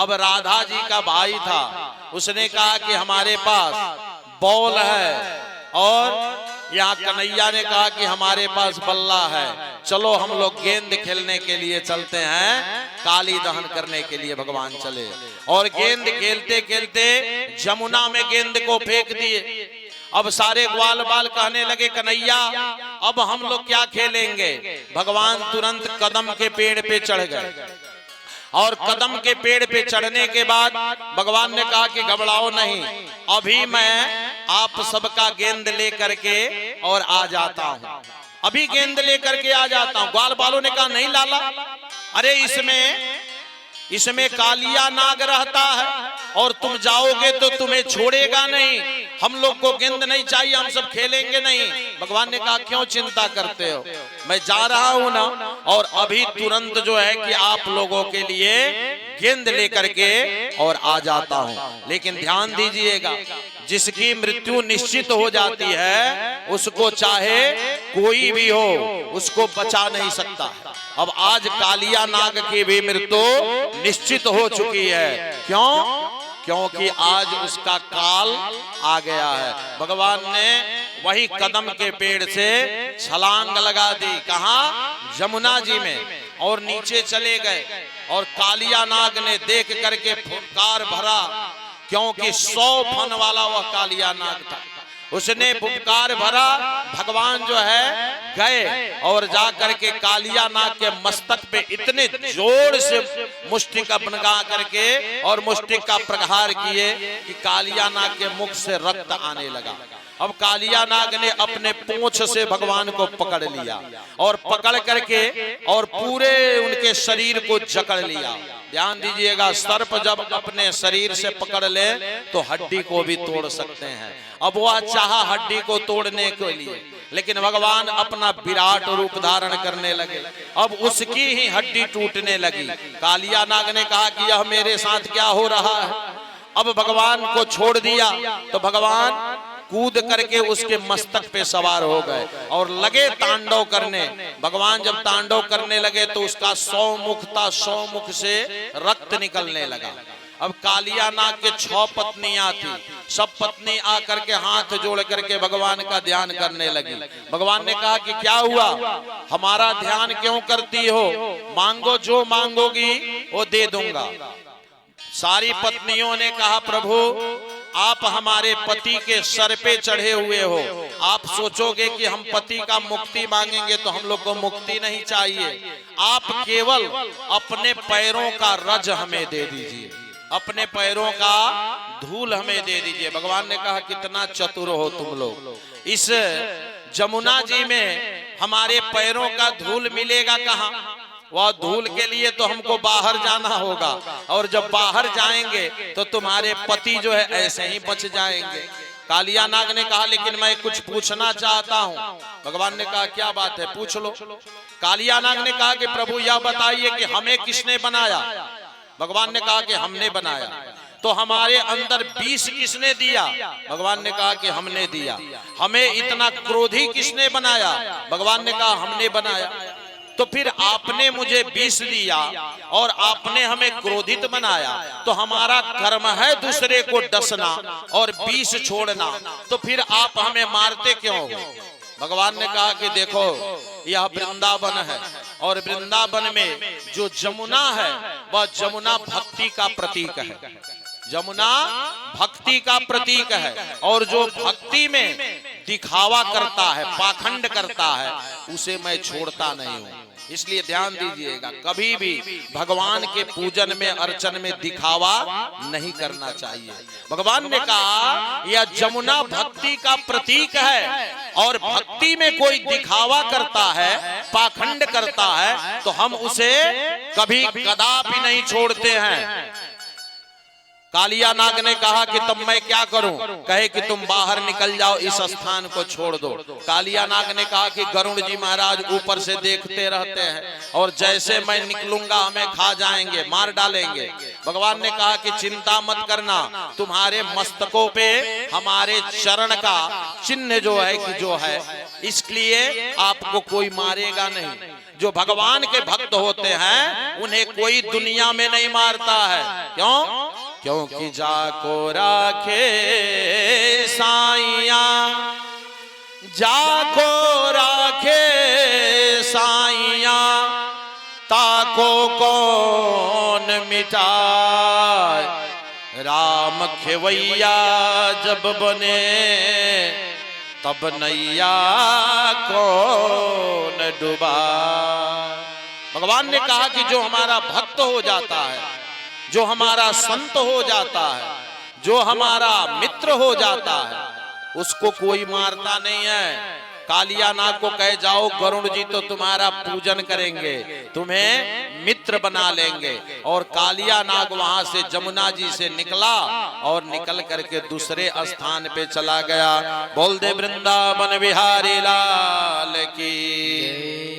अब राधा जी का भाई था, उसने कहा कि हमारे पास बॉल है, और यहाँ कन्हैया ने कहा कि हमारे पास बल्ला है, चलो हम लोग गेंद खेलने के लिए चलते हैं, काली दहन करने के लिए भगवान चले। और गेंद खेलते खेलते जमुना में गेंद को फेंक दिए। अब सारे ग्वाल बाल कहने लगे कन्हैया अब हम लोग क्या खेलेंगे। भगवान तुरंत कदम के पेड़ पे चढ़ गए, और कदम के पेड़ पे चढ़ने के बाद भगवान ने कहा कि घबराओ नहीं, अभी मैं आप सबका गेंद लेकर के और आ जाता हूँ, अभी गेंद लेकर के आ जाता हूँ। ग्वाल बालों ने कहा नहीं लाला, अरे इसमें कालिया नाग रहता है, और तुम जाओगे तो तुम्हें छोड़ेगा नहीं, हम लोग को गेंद नहीं चाहिए, हम सब खेलेंगे नहीं। भगवान ने कहा क्यों चिंता करते हो, मैं जा रहा हूं ना, और अभी तुरंत जो है कि आप लोगों के लिए गेंद लेकर के और आ जाता हूं। लेकिन ध्यान दीजिएगा, जिसकी मृत्यु निश्चित हो जाती है उसको चाहे कोई भी हो उसको बचा नहीं सकता। अब आज कालिया नाग की भी मृत्यु निश्चित हो चुकी है। क्यों? क्योंकि आज उसका काल आ गया है। भगवान ने वही कदम के पेड़ से छलांग लगा दी, कहां? जमुना जी में, और नीचे चले गए। और कालिया नाग ने देख करके फुफकार भरा, क्योंकि 100 फन वाला वह कालिया नाग था। उसने फुफकार भरा, भगवान जो है गए और जा करके कालिया नाग के मस्तक पे इतने जोर से मुष्टिक अपना करके और मुष्टिक का प्रहार किए कि कालिया नाग के मुख से रक्त आने लगा। अब कालिया नाग ने अपने पूंछ से भगवान को पकड़ लिया, और पकड़ करके और पूरे उनके शरीर को जकड़ लिया। ध्यान दीजिएगा, सर्प जब अपने शरीर से पकड़ ले तो हड्डी को भी तोड़ सकते हैं। अब वह चाहा हड्डी को तोड़ने के लिए, लेकिन भगवान अपना विराट रूप धारण करने लगे। अब उसकी ही हड्डी टूटने लगी। कालिया नाग ने कहा कि यह मेरे साथ क्या हो रहा है। अब भगवान को छोड़ दिया तो भगवान कूद करके उसके मस्तक पे सवार हो गए और लगे तांडव करने। भगवान जब तांडव करने लगे तो उसका 100 मुख था, 100 मुख से रक्त निकलने लगा। अब कालिया नाग के 6 पत्नियां थी, सब पत्नी आकर के हाथ जोड़ करके भगवान का ध्यान करने लगी। भगवान ने कहा कि क्या हुआ, हमारा ध्यान क्यों करती हो, मांगो जो मांगोगी वो दे दूंगा। सारी पत्नियों ने कहा प्रभु आप हमारे पति के सर पे चढ़े हुए हो, आप सोचोगे कि हम पति का मुक्ति मांगेंगे तो हम लोग को मुक्ति नहीं चाहिए, आप केवल अपने पैरों का रज हमें दे दीजिए, अपने पैरों का धूल हमें दे दीजिए। भगवान ने कहा कितना चतुर हो तुम लोग, इस जमुना जी में हमारे पैरों का धूल मिलेगा कहाँ, वह धूल के लिए तो हमको बाहर जाना होगा, और जब बाहर जाएंगे तो तुम्हारे पति जो है ऐसे ही बच जाएंगे। कालिया नाग ने कहा लेकिन मैं कुछ पूछना चाहता हूँ। भगवान ने कहा क्या बात है, पूछ लो। कालिया नाग ने कहा कि प्रभु यह बताइए कि हमें किसने बनाया। भगवान ने कहा कि हमने बनाया। तो हमारे अंदर विष किसने दिया। भगवान ने कहा कि हमने दिया। हमें इतना क्रोधी किसने बनाया। भगवान ने कहा हमने बनाया। तो फिर आपने मुझे विष दिया और आपने हमें क्रोधित बनाया, तो हमारा कर्म है दूसरे को डसना और विष छोड़ना, तो फिर आप हमें मारते क्यों हो। भगवान ने कहा कि देखो यह वृंदावन है, और वृंदावन में जो जमुना है वह जमुना भक्ति का प्रतीक है, जमुना भक्ति का प्रतीक है। और जो भक्ति में दिखावा करता है, पाखंड करता है, उसे मैं छोड़ता नहीं हूँ। इसलिए ध्यान दीजिएगा, कभी भी भगवान के पूजन में अर्चन में दिखावा नहीं करना चाहिए। भगवान ने कहा यह जमुना भक्ति का प्रतीक है, और भक्ति में कोई दिखावा करता है, पाखंड करता है, तो हम उसे कभी कदापि नहीं छोड़ते हैं। कालिया नाग ने कहा कि तब मैं क्या करूं। कहे कि तुम बाहर निकल जाओ, इस स्थान को छोड़ दो। कालिया नाग ने कहा कि गरुड़ जी महाराज ऊपर से देखते रहते हैं, और जैसे मैं निकलूंगा हमें खा जाएंगे, मार डालेंगे। भगवान ने कहा कि चिंता मत करना, तुम्हारे मस्तकों पे हमारे चरण का चिन्ह जो है कि जो है इसलिए आपको कोई मारेगा नहीं। जो भगवान के भक्त होते हैं उन्हें कोई दुनिया में नहीं मारता है। क्यों? क्योंकि जाको राखे साइया, जाको राखे साइया, ताको कौन मिटाए। राम खेवैया जब बने तब नैया कौन डुबा। भगवान ने कहा कि जो हमारा भक्त हो जाता है, जो हमारा संत हो जाता है, जो हमारा मित्र हो जाता है, उसको कोई मारता नहीं है। कालिया नाग को कह जाओ गरुड़ जी तो तुम्हारा पूजन करेंगे, तुम्हें मित्र बना लेंगे। और कालिया नाग वहां से जमुना जी से निकला और निकल करके दूसरे स्थान पे चला गया। बोल दे वृंदावन बिहारी लाल की।